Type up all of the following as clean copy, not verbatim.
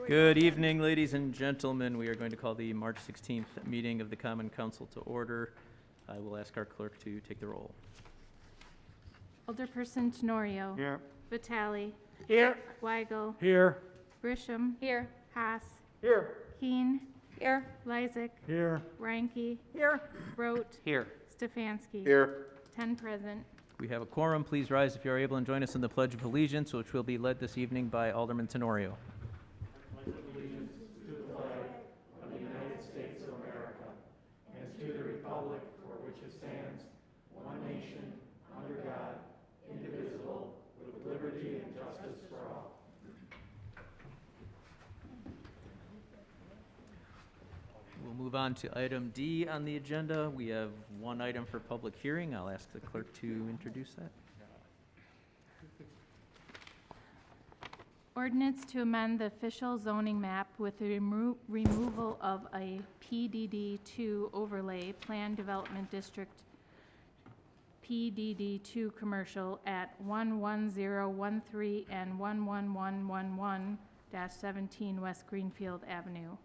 Good evening, ladies and gentlemen. We are going to call the March 16th meeting of the Common Council to order. I will ask our clerk to take the roll. Alderperson Tenorio. Here. Vitale. Here. Weigel. Here. Grisham. Here. Haas. Here. Keen. Here. Lysick. Here. Reinke. Here. Rote. Here. Stefanski. Here. 10 present. We have a quorum. Please rise if you are able and join us in the Pledge of Allegiance, which will be led this evening by Alderman Tenorio. We'll move on to item D on the agenda. We have one item for public hearing. I'll ask the clerk to introduce that. Ordinance to amend the official zoning map with the removal of a PDD2 overlay Plan Development District PDD2 commercial at 11013 and 11111-17 West Greenfield Avenue.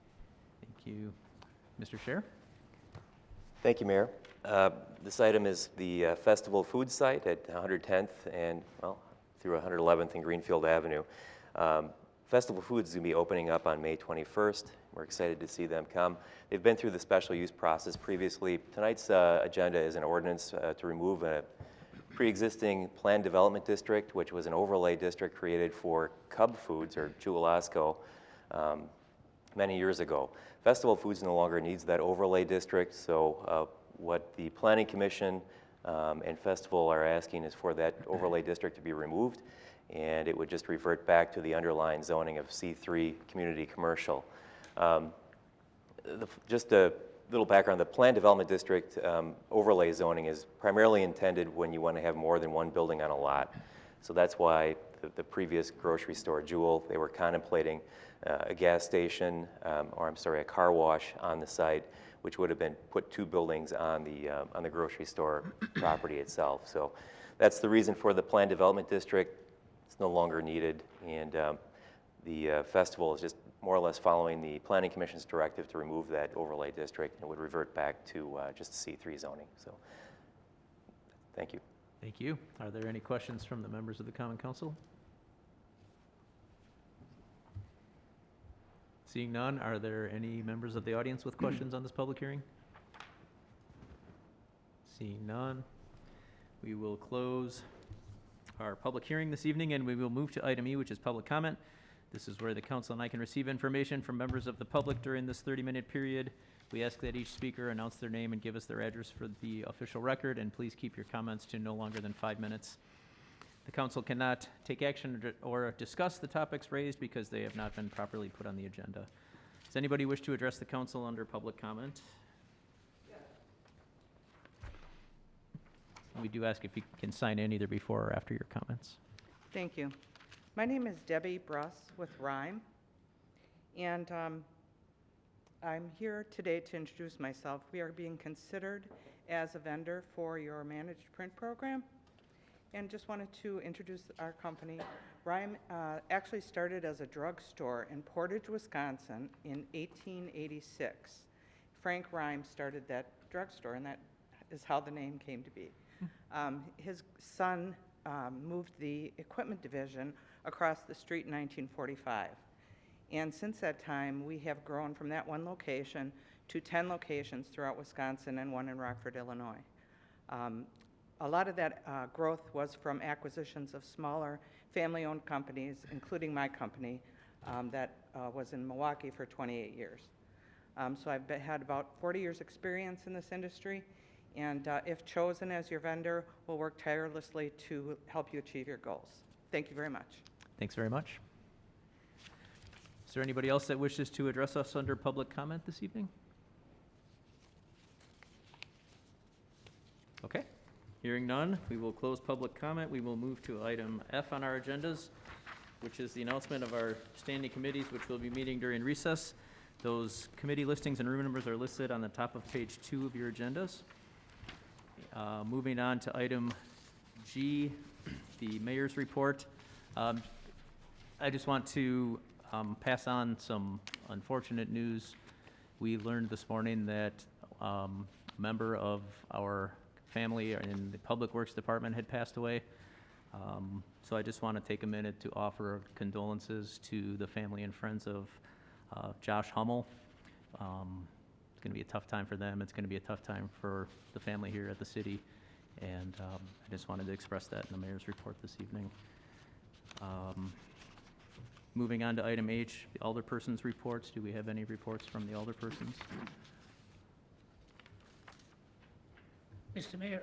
Thank you. Mr. Scher? Thank you, Mayor. This item is the Festival Food Site at 110th and, well, through 111th and Greenfield Avenue. Festival Foods is going to be opening up on May 21st. We're excited to see them come. They've been through the special use process previously. Tonight's agenda is an ordinance to remove a pre-existing planned development district, which was an overlay district created for Cub Foods or Churrasco many years ago. Festival Foods no longer needs that overlay district, so what the Planning Commission and Festival are asking is for that overlay district to be removed, and it would just revert back to the underlying zoning of C3 community commercial. Just a little background, the planned development district overlay zoning is primarily intended when you want to have more than one building on a lot. So that's why the previous grocery store, Jewel, they were contemplating a gas station, a car wash on the site, which would have been put two buildings on the grocery store property itself. So that's the reason for the planned development district. It's no longer needed, and the festival is just more or less following the Planning Commission's directive to remove that overlay district and would revert back to just C3 zoning. So thank you. Thank you. Are there any questions from the members of the Common Council? Seeing none, are there any members of the audience with questions on this public hearing? Seeing none, we will close our public hearing this evening and we will move to item E, which is public comment. This is where the council and I can receive information from members of the public during this 30-minute period. We ask that each speaker announce their name and give us their address for the official record, and please keep your comments to no longer than 5 minutes. The council cannot take action or discuss the topics raised because they have not been properly put on the agenda. Does anybody wish to address the council under public comment? We do ask if you can sign in either before or after your comments. Thank you. My name is Debbie Bruss with Rhyme, and I'm here today to introduce myself. We are being considered as a vendor for your managed print program, and just wanted to introduce our company. Rhyme actually started as a drugstore in Portage, Wisconsin in 1886. Frank Rhyme started that drugstore, and that is how the name came to be. His son moved the equipment division across the street in 1945. And since that time, we have grown from that one location to 10 locations throughout Wisconsin and one in Rockford, Illinois. A lot of that growth was from acquisitions of smaller family-owned companies, including my company that was in Milwaukee for 28 years. So I've had about 40 years experience in this industry, and if chosen as your vendor, we'll work tirelessly to help you achieve your goals. Thank you very much. Thanks very much. Is there anybody else that wishes to address us under public comment this evening? Okay. Hearing none, we will close public comment. We will move to item F on our agendas, which is the announcement of our standing committees, which will be meeting during recess. Those committee listings and room numbers are listed on the top of page 2 of your agendas. Moving on to item G, the mayor's report. I just want to pass on some unfortunate news. We learned this morning that a member of our family in the Public Works Department had passed away. So I just want to take a minute to offer condolences to the family and friends of Josh Hummel. It's going to be a tough time for them. It's going to be a tough time for the family here at the city. And I just wanted to express that in the mayor's report this evening. Moving on to item H, the alderpersons' reports. Do we have any reports from the alderpersons? Mr. Mayor,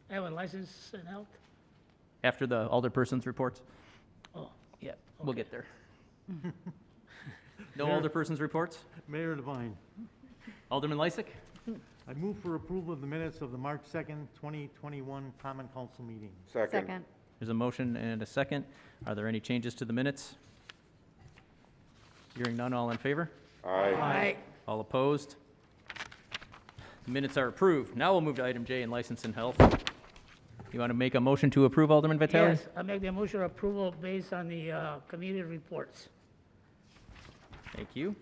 I have a license and health. After the alderpersons' reports? Oh, Yeah, we'll Okay. get there. No alderpersons' reports? Mayor Devine, Alderman Lysick? I move for approval of the minutes of the March 2nd, 2021 Common Council meeting. Second. There's a motion and a second. Are there any changes to the minutes? Hearing none, all in favor? Aye. All opposed? The minutes are approved. Now we'll move to item J in license and health. You want to make a motion to approve, Alderman Vitale? Yes, I make the motion of approval based on the committee reports. Thank you.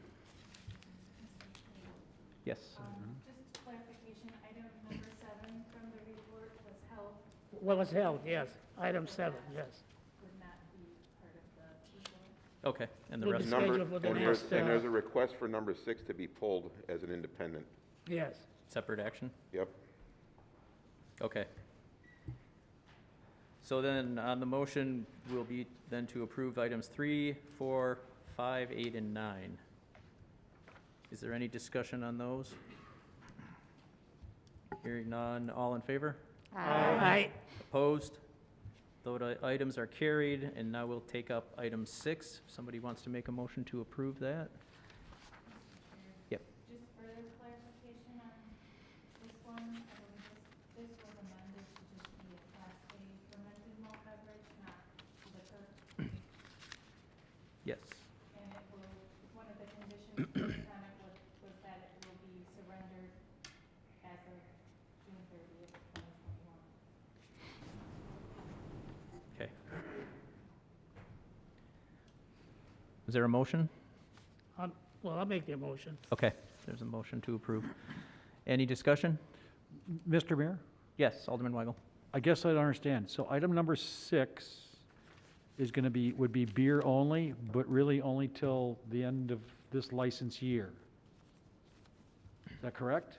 Yes. Just clarification, item number 7 from the report was held, What was held, yes. Item 7, yes. would not be part of the report. Okay, and the Will rest? be Number, scheduled for the and next, there's a request for number 6 to be pulled as an independent. Yes. Separate action? Yep. Okay. So then, on the motion will be then to approve items 3, 4, 5, 8, and 9. Is there any discussion on those? Hearing none, all in favor? Aye. Opposed? Those items are carried, and now we'll take up item 6. If somebody wants to make a motion to approve that? Yep. Just further clarification on this one, I believe this was amended to just be a Class A fermented malt beverage, not liquor. Yes. And it will, one of the conditions based on it was that it will be surrendered as of June 30th, 2021. Okay. Is there a motion? Well, I'll make the motion. Okay, there's a motion to approve. Any discussion? Mr. Mayor, Yes, Alderman Weigel. I guess I don't understand. So item number 6 is going to be, would be beer only, but really only till the end of this license year. Is that correct?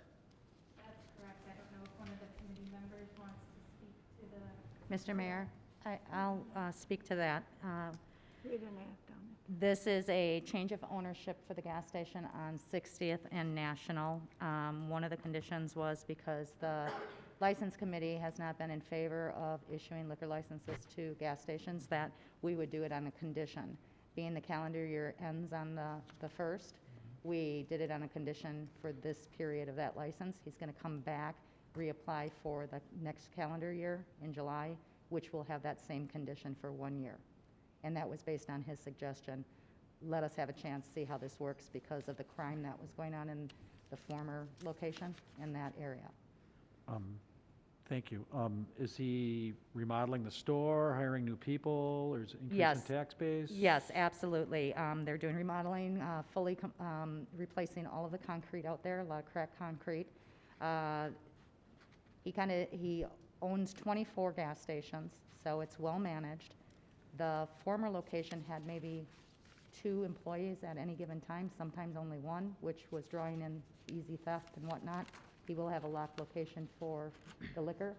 That's correct. I don't know if one of the committee members wants to speak to the. Mr. Mayor, I'll speak to that. This is a change of ownership for the gas station on 60th and National. One of the conditions was because the License Committee has not been in favor of issuing liquor licenses to gas stations, that we would do it on a condition. Being the calendar year ends on the 1st, we did it on a condition for this period of that license. He's going to come back, reapply for the next calendar year in July, which will have that same condition for 1 year. And that was based on his suggestion. Let us have a chance to see how this works because of the crime that was going on in the former location in that area. Thank you. Is he remodeling the store, hiring new people, or is it increasing Yes. tax base? Yes, absolutely. They're doing remodeling, fully replacing all of the concrete out there, a lot of cracked concrete. He owns 24 gas stations, so it's well-managed. The former location had maybe 2 employees at any given time, sometimes only 1, which was drawing in easy theft and whatnot. He will have a locked location for the liquor.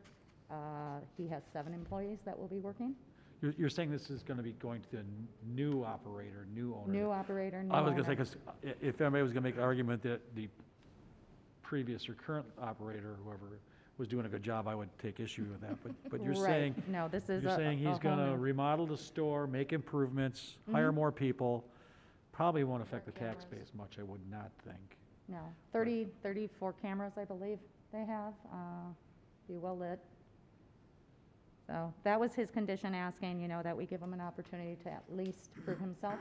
He has 7 employees that will be working. You're saying this is going to be going to the new operator, new owner? New operator, new I was going to say, owner. because if anybody was going to make an argument that the previous or current operator, whoever was doing a good job, I would take issue with that. But you're Right. saying, No, this is you're a saying he's whole going to new- remodel the store, make improvements, hire Mhm. more people, probably won't affect the tax cameras. base much, I would not think. No, 34 cameras, I believe they have, be well lit. So that was his condition, asking, that we give him an opportunity to at least prove himself.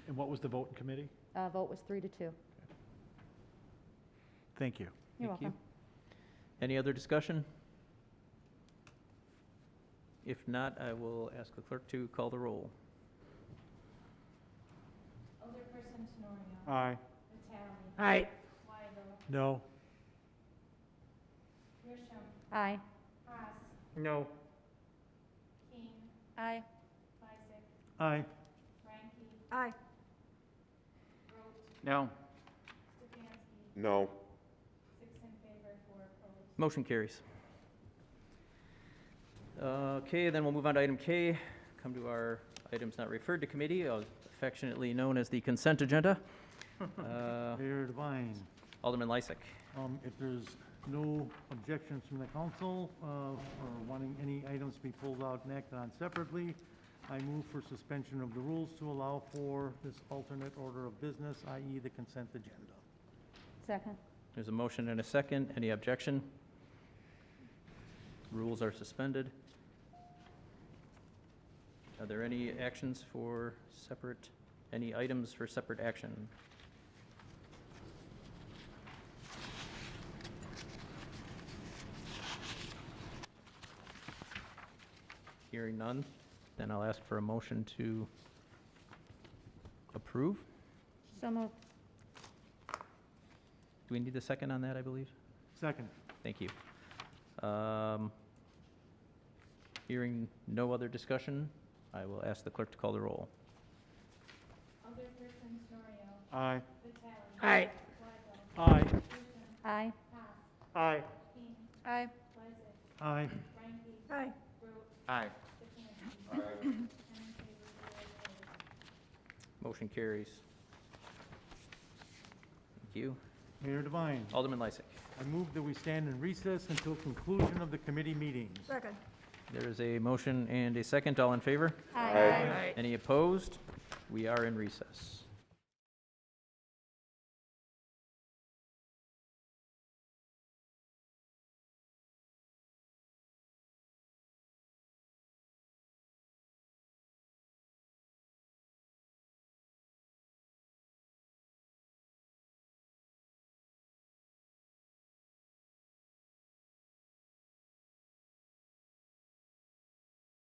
And what was the vote in committee? Vote was 3-2. Thank you. You're Thank you. welcome. Any other discussion? If not, I will ask the clerk to call the roll. Tenorio. Aye. Vitale. Aye. Weigel. No. Grisham. Aye. Haas. No. King. Aye. Isaac. Aye. Ranky. Aye. Rote. No. Stefanski. No. 6 in favor, 4 opposed. Motion carries. Okay, then we'll move on to item K, come to our items not referred to committee, affectionately known as the consent agenda. Mayor Devine, Alderman Lysick. if there's no objections from the council, or wanting any items to be pulled out and acted on separately, I move for suspension of the rules to allow for this alternate order of business, i.e. the consent agenda. Second. There's a motion and a second. Any objection? Rules are suspended. Are there any actions for separate, any items for separate action? Hearing none, then I'll ask for a motion to approve. So moved. Do we need a second on that, I believe? Second. Thank you. Hearing no other discussion, I will ask the clerk to call the roll. Alderperson Tenorio. Aye. Vitale. Aye. Weigel. Aye. Grisham. Aye. Haas. Aye. King. Aye. Isaac. Aye. Ranky. Aye. Rote. Aye. Stefanski. 10 in favor, 0 opposed. Motion carries. Thank you. Mayor Devine, Alderman Lysick. I move that we stand in recess until conclusion of the committee meetings. Second. There is a motion and a second. All in favor? Aye. Aye. Any opposed? We are in recess.